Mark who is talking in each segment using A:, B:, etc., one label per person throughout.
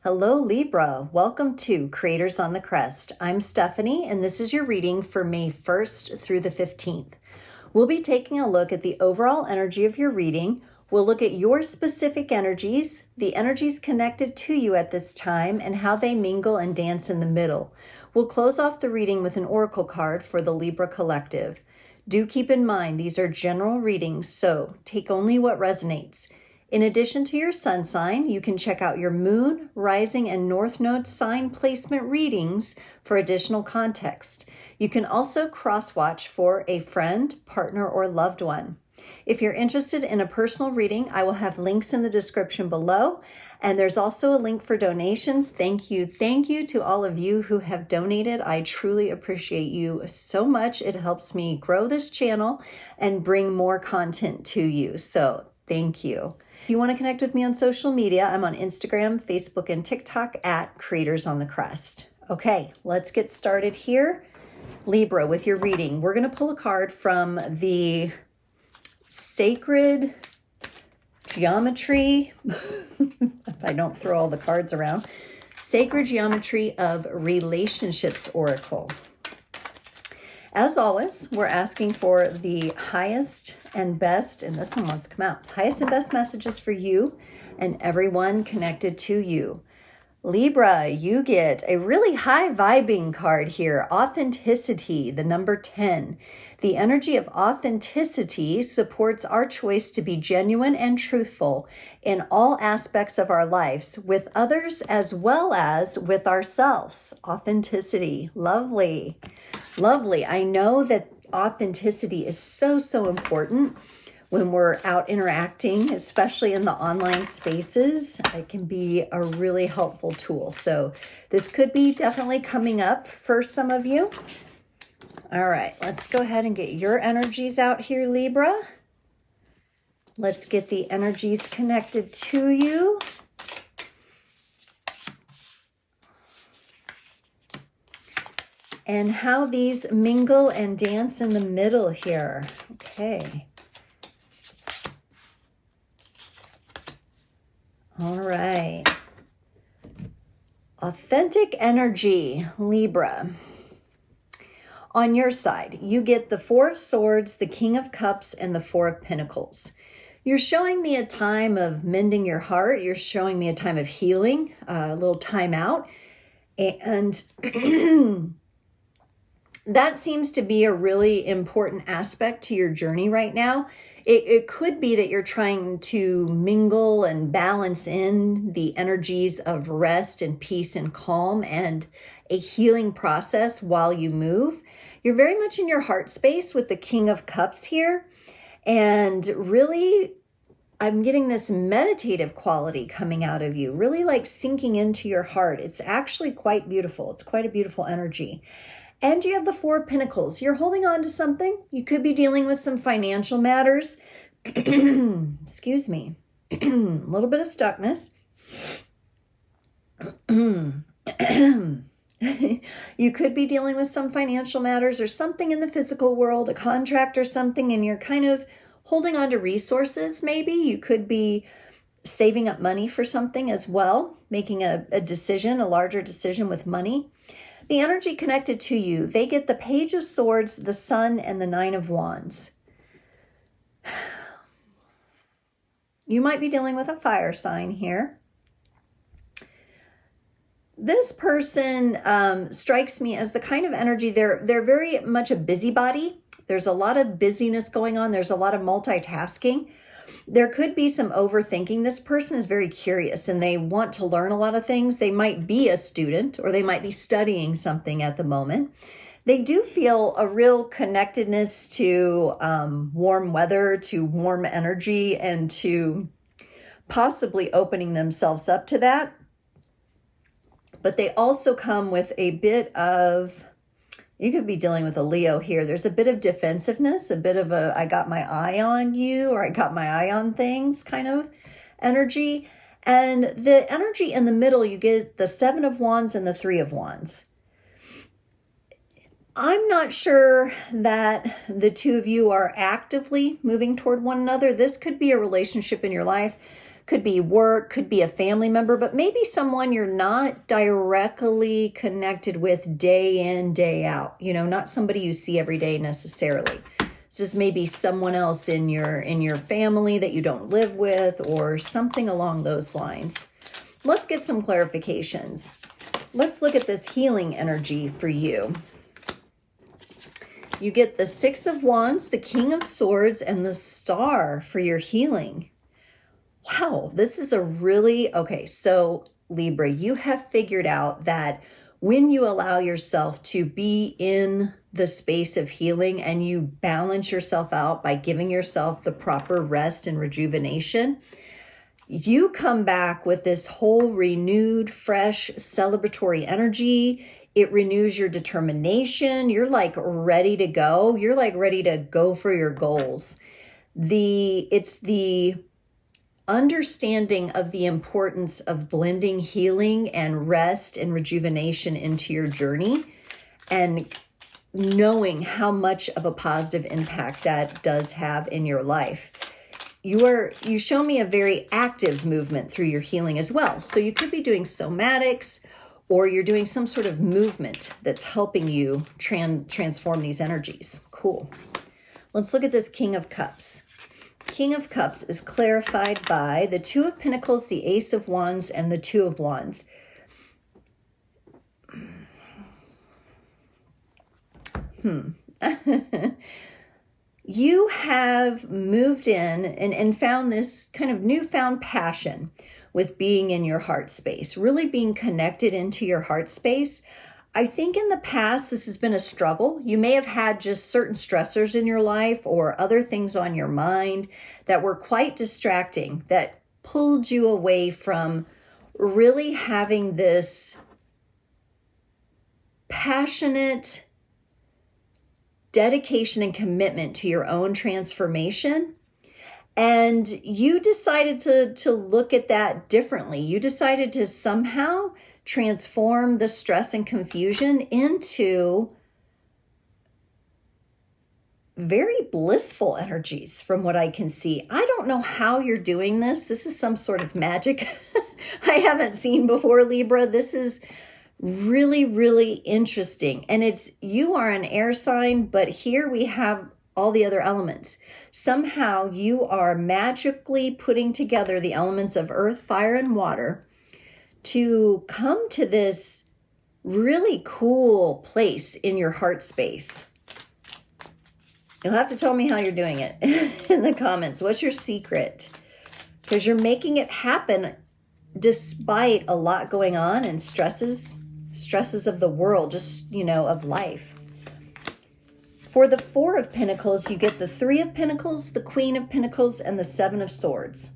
A: Hello Libra, welcome to Creators on the Crest. I'm Stephanie and this is your reading for May 1st through the 15th. We'll be taking a look at the overall energy of your reading. We'll look at your specific energies, the energies connected to you at this time, and how they mingle and dance in the middle. We'll close off the reading with an oracle card for the Libra collective. Do keep in mind these are general readings, so take only what resonates. In addition to your sun sign, you can check out your moon, rising, and north node sign placement readings for additional context. You can also cross-watch for a friend, partner, or loved one. If you're interested in a personal reading, I will have links in the description below, and there's also a link for donations. Thank you to all of you who have donated. I truly appreciate you so much. It helps me grow this channel and bring more content to you, so thank you. If you want to connect with me on social media, I'm on Instagram, Facebook, and TikTok at Creators on the Crest. Okay, let's get started here. Libra, with your reading, we're going to pull a card from the Sacred Geometry, if I don't throw all the cards around, Sacred Geometry of Relationships Oracle. As always, we're asking for the highest and best, and this one wants to come out, highest and best messages for you and everyone connected to you. Libra, you get a really high vibing card here, authenticity, the number 10. The energy of authenticity supports our choice to be genuine and truthful in all aspects of our lives, with others as well as with ourselves. Authenticity, lovely, lovely. I know that authenticity is so important when we're out interacting, especially in the online spaces. It can be a really helpful tool. So this could be definitely coming up for some of you. All right, let's go ahead and get your energies out here, Libra. Let's get the energies connected to you. And how these mingle and dance in the middle here. Okay. All right. Authentic energy, Libra. On your side, you get the Four of Swords, the King of Cups, and the Four of Pentacles. You're showing me a time of mending your heart. You're showing me a time of healing, a little time out. And that seems to be a really important aspect to your journey right now. It could be that you're trying to mingle and balance in the energies of rest and peace and calm and a healing process while you move. You're very much in your heart space with the King of Cups here. And really, I'm getting this meditative quality coming out of you, really like sinking into your heart. It's actually quite beautiful. It's quite a beautiful energy. And you have the Four of Pentacles. You're holding on to something. You could be dealing with some financial matters. Excuse me. A little bit of stuckness. You could be dealing with some financial matters or something in the physical world, a contract or something, and you're kind of holding on to resources maybe. You could be saving up money for something as well, making a decision, a larger decision with money. The energy connected to you, they get the Page of Swords, the Sun, and the Nine of Wands. You might be dealing with a fire sign here. This person strikes me as the kind of energy, they're very much a busybody. There's a lot of busyness going on. There's a lot of multitasking. There could be some overthinking. This person is very curious and they want to learn a lot of things. They might be a student or they might be studying something at the moment. They do feel a real connectedness to warm weather, to warm energy, and to possibly opening themselves up to that. But they also come with a bit of, you could be dealing with a Leo here. There's a bit of defensiveness, a bit of a, I got my eye on you, or I got my eye on things kind of energy. And the energy in the middle, you get the Seven of Wands and the Three of Wands. I'm not sure that the two of you are actively moving toward one another. This could be a relationship in your life Could be work, could be a family member, but maybe someone you're not directly connected with day in, day out. You know, not somebody you see every day necessarily. This is maybe someone else in your family that you don't live with, or something along those lines. Let's get some clarifications. Let's look at this healing energy for you. You get the Six of Wands, the King of Swords, and the Star for your healing. Wow, this is a really, okay, so Libra, you have figured out that when you allow yourself to be in the space of healing and you balance yourself out by giving yourself the proper rest and rejuvenation, you come back with this whole renewed, fresh, celebratory energy. It renews your determination. You're like ready to go. You're like ready to go for your goals. It's the understanding of the importance of blending healing and rest and rejuvenation into your journey, and knowing how much of a positive impact that does have in your life. You show me a very active movement through your healing as well. So you could be doing somatics, or you're doing some sort of movement that's helping you transform these energies. Cool. Let's look at this King of Cups. King of Cups is clarified by the Two of Pentacles, the Ace of Wands, and the Two of Wands. You have moved in and found this kind of newfound passion with being in your heart space, really being connected into your heart space. I think in the past, this has been a struggle. You may have had just certain stressors in your life or other things on your mind that were quite distracting, that pulled you away from really having this passionate dedication and commitment to your own transformation. And you decided to look at that differently. You decided to somehow transform the stress and confusion into very blissful energies from what I can see. I don't know how you're doing this. This is some sort of magic I haven't seen before, Libra. This is really, really interesting. And you are an air sign, but here we have all the other elements. Somehow you are magically putting together the elements of earth, fire, and water to come to this really cool place in your heart space. You'll have to tell me how you're doing it in the comments. What's your secret? Because you're making it happen despite a lot going on and stresses of the world, just, of life. For the Four of Pentacles, you get the Three of Pentacles, the Queen of Pentacles, and the Seven of Swords.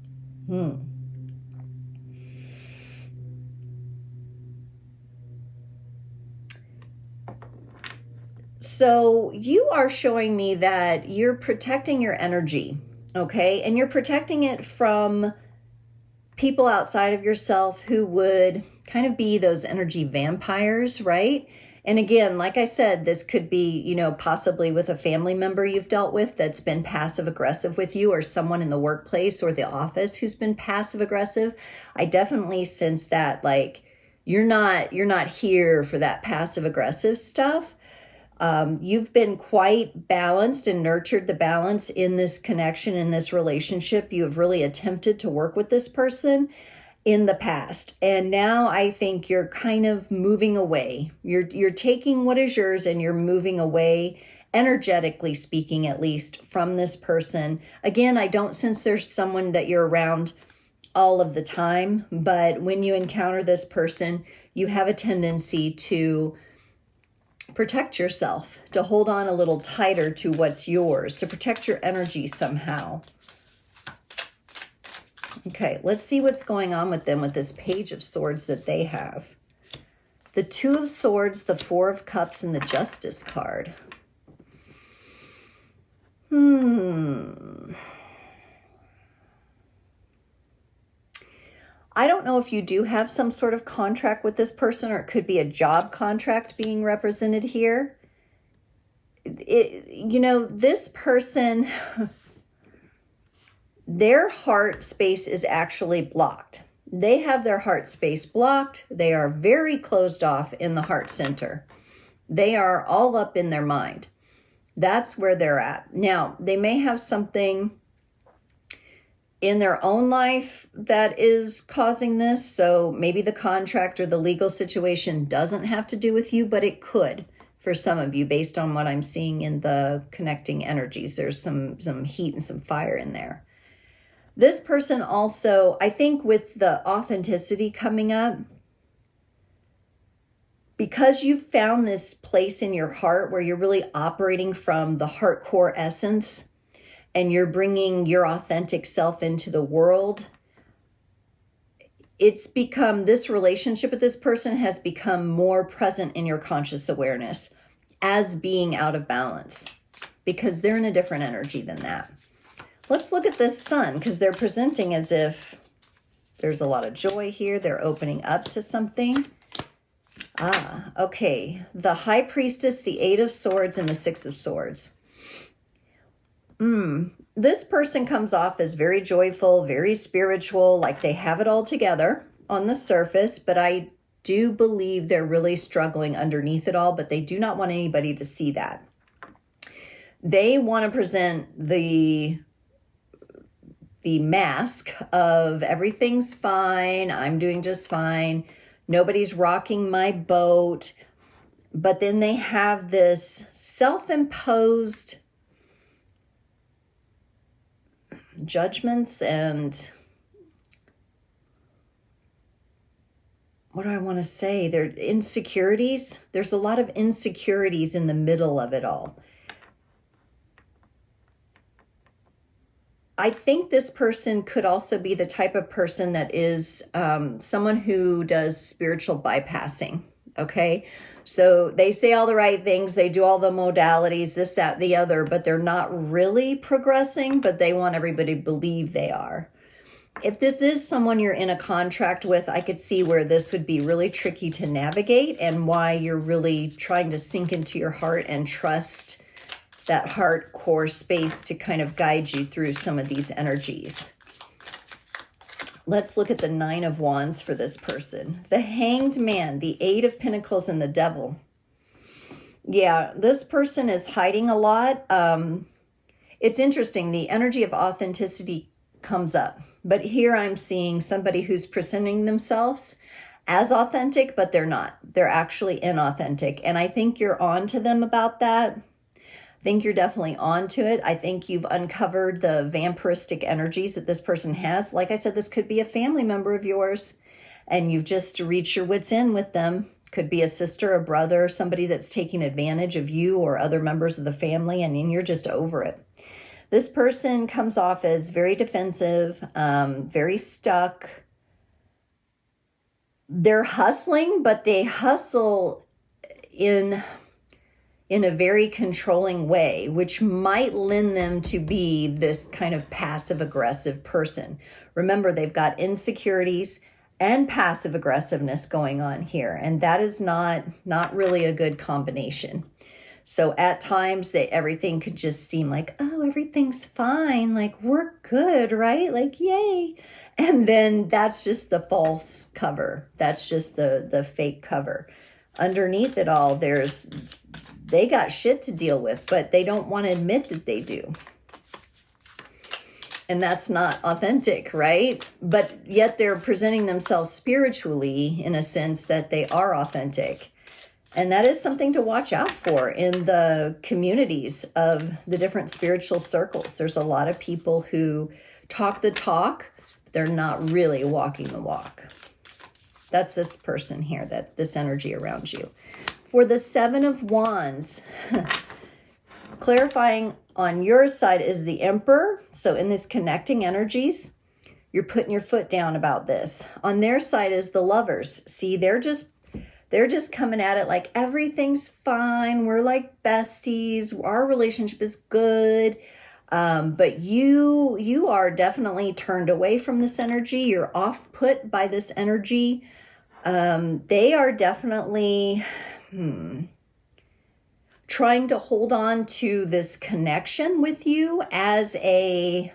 A: So you are showing me that you're protecting your energy, okay? And you're protecting it from people outside of yourself who would kind of be those energy vampires, right? And again, like I said, this could be, possibly with a family member you've dealt with that's been passive aggressive with you, or someone in the workplace or the office who's been passive aggressive. I definitely sense that, like, you're not here for that passive aggressive stuff. You've been quite balanced and nurtured the balance in this connection, in this relationship. You have really attempted to work with this person in the past. And now I think you're kind of moving away. You're taking what is yours and you're moving away, energetically speaking, at least, from this person. Again, I don't sense there's someone that you're around all of the time, but when you encounter this person, you have a tendency to protect yourself, to hold on a little tighter to what's yours, to protect your energy somehow. Okay, let's see what's going on with them with this Page of Swords that they have. The Two of Swords, the Four of Cups, and the Justice card. I don't know if you do have some sort of contract with this person, or it could be a job contract being represented here. This person, their heart space is actually blocked. They have their heart space blocked. They are very closed off in the heart center. They are all up in their mind. That's where they're at. Now, they may have something in their own life that is causing this. So maybe the contract or the legal situation doesn't have to do with you, but it could for some of you based on what I'm seeing in the connecting energies. There's some heat and some fire in there. This person also, I think with the authenticity coming up, because you've found this place in your heart where you're really operating from the heart core essence and you're bringing your authentic self into the world, it's become, this relationship with this person has become more present in your conscious awareness as being out of balance because they're in a different energy than that. Let's look at this sun because they're presenting as if there's a lot of joy here. They're opening up to something. Okay. The High Priestess, the Eight of Swords, and the Six of Swords. This person comes off as very joyful, very spiritual, like they have it all together on the surface, but I do believe they're really struggling underneath it all, but they do not want anybody to see that. They want to present the mask of everything's fine, I'm doing just fine, nobody's rocking my boat, but then they have this self-imposed judgments and what do I want to say? They're insecurities. There's a lot of insecurities in the middle of it all. I think this person could also be the type of person that is someone who does spiritual bypassing, okay? So they say all the right things, they do all the modalities, this, that, the other, but they're not really progressing, but they want everybody to believe they are. If this is someone you're in a contract with, I could see where this would be really tricky to navigate and why you're really trying to sink into your heart and trust that heart core space to kind of guide you through some of these energies. Let's look at the Nine of Wands for this person. The Hanged Man, the Eight of Pentacles, and the Devil. Yeah, this person is hiding a lot. It's interesting. The energy of authenticity comes up. But here I'm seeing somebody who's presenting themselves as authentic, but they're not. They're actually inauthentic. And I think you're on to them about that. I think you're definitely on to it. I think you've uncovered the vampiristic energies that this person has. Like I said, this could be a family member of yours, and you've just reached your wits' end with them. Could be a sister, a brother, somebody that's taking advantage of you or other members of the family, and you're just over it. This person comes off as very defensive, very stuck. They're hustling, but they hustle in a very controlling way, which might lend them to be this kind of passive-aggressive person. Remember, they've got insecurities and passive aggressiveness going on here, and that is not really a good combination. So at times everything could just seem like, oh, everything's fine, like we're good, right? Like, yay. And then that's just the false cover. That's just the fake cover. Underneath it all, they got shit to deal with, but they don't want to admit that they do. And that's not authentic, right? But yet they're presenting themselves spiritually in a sense that they are authentic. And that is something to watch out for in the communities of the different spiritual circles. There's a lot of people who talk the talk, but they're not really walking the walk. That's this person here, this energy around you. For the Seven of Wands, clarifying on your side is the Emperor. So in this connecting energies, you're putting your foot down about this. On their side is the Lovers. See, they're just coming at it like everything's fine. We're like besties. Our relationship is good. But you are definitely turned away from this energy. You're off put by this energy. They are definitely trying to hold on to this connection with you as a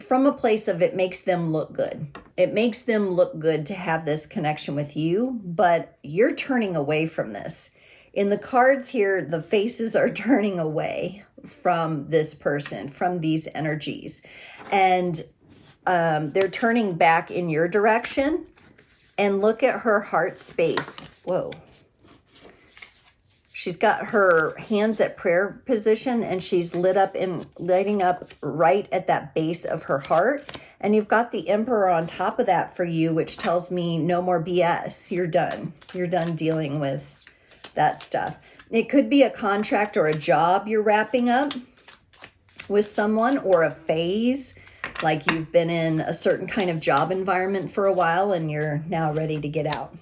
A: from a place of it makes them look good. It makes them look good to have this connection with you, but you're turning away from this. In the cards here, the faces are turning away from this person, from these energies. And they're turning back in your direction. And look at her heart space. Whoa. She's got her hands at prayer position and she's lighting up right at that base of her heart. And you've got the Emperor on top of that for you, which tells me no more BS. You're done. You're done dealing with that stuff. It could be a contract or a job you're wrapping up with someone, or a phase, like you've been in a certain kind of job environment for a while and you're now ready to get out.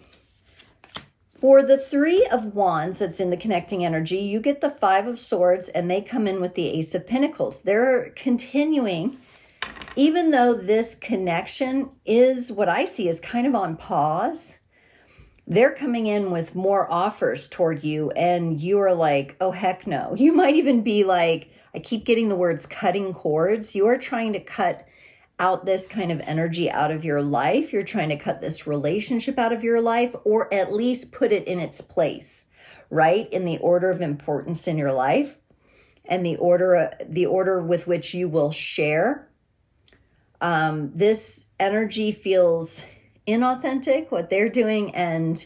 A: For the Three of Wands that's in the connecting energy, you get the Five of Swords and they come in with the Ace of Pentacles. They're continuing, even though this connection is what I see is kind of on pause. They're coming in with more offers toward you and you are like, oh, heck no. You might even be like, I keep getting the words cutting cords. You are trying to cut out this kind of energy out of your life. You're trying to cut this relationship out of your life, or at least put it in its place, right? In the order of importance in your life and the order with which you will share. This energy feels inauthentic, what they're doing, and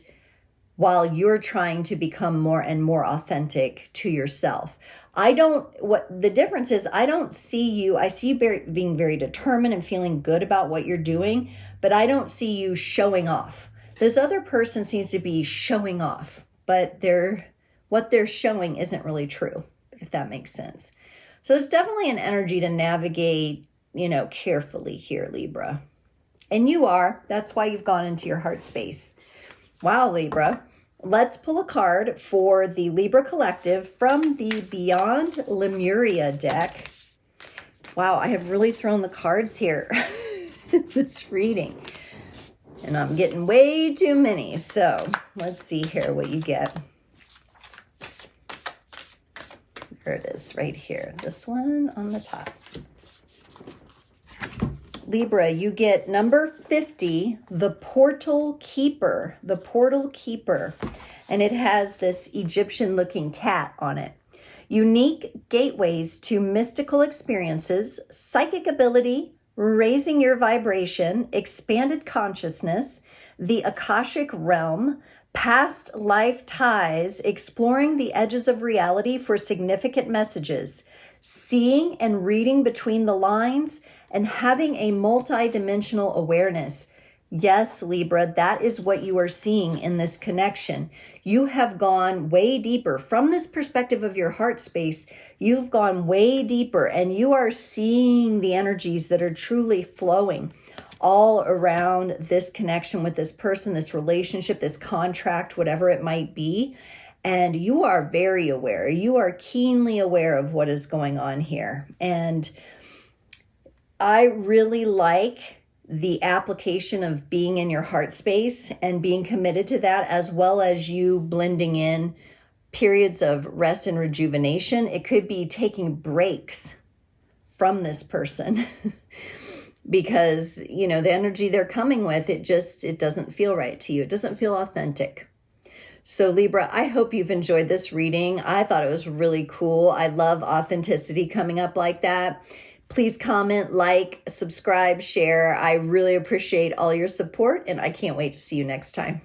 A: while you're trying to become more and more authentic to yourself. What the difference is, I don't see you, I see you being very determined and feeling good about what you're doing, but I don't see you showing off. This other person seems to be showing off, but what they're showing isn't really true, if that makes sense. So there's definitely an energy to navigate, carefully here, Libra. And you are, that's why you've gone into your heart space. Wow, Libra. Let's pull a card for the Libra Collective from the Beyond Lemuria deck. Wow, I have really thrown the cards here in this reading. And I'm getting way too many. So let's see here what you get. There it is right here. This one on the top. Libra, you get number 50, the Portal Keeper, and it has this Egyptian-looking cat on it. Unique gateways to mystical experiences, psychic ability, raising your vibration, expanded consciousness, the Akashic realm, past life ties, exploring the edges of reality for significant messages, seeing and reading between the lines, and having a multi-dimensional awareness. Yes, Libra, that is what you are seeing in this connection. You have gone way deeper. From this perspective of your heart space, you've gone way deeper and you are seeing the energies that are truly flowing all around this connection with this person, this relationship, this contract, whatever it might be. And you are very aware. You are keenly aware of what is going on here. And I really like the application of being in your heart space and being committed to that, as well as you blending in periods of rest and rejuvenation. It could be taking breaks from this person because, the energy they're coming with, it doesn't feel right to you. It doesn't feel authentic. So Libra, I hope you've enjoyed this reading. I thought it was really cool. I love authenticity coming up like that. Please comment, like, subscribe, share. I really appreciate all your support, and I can't wait to see you next time.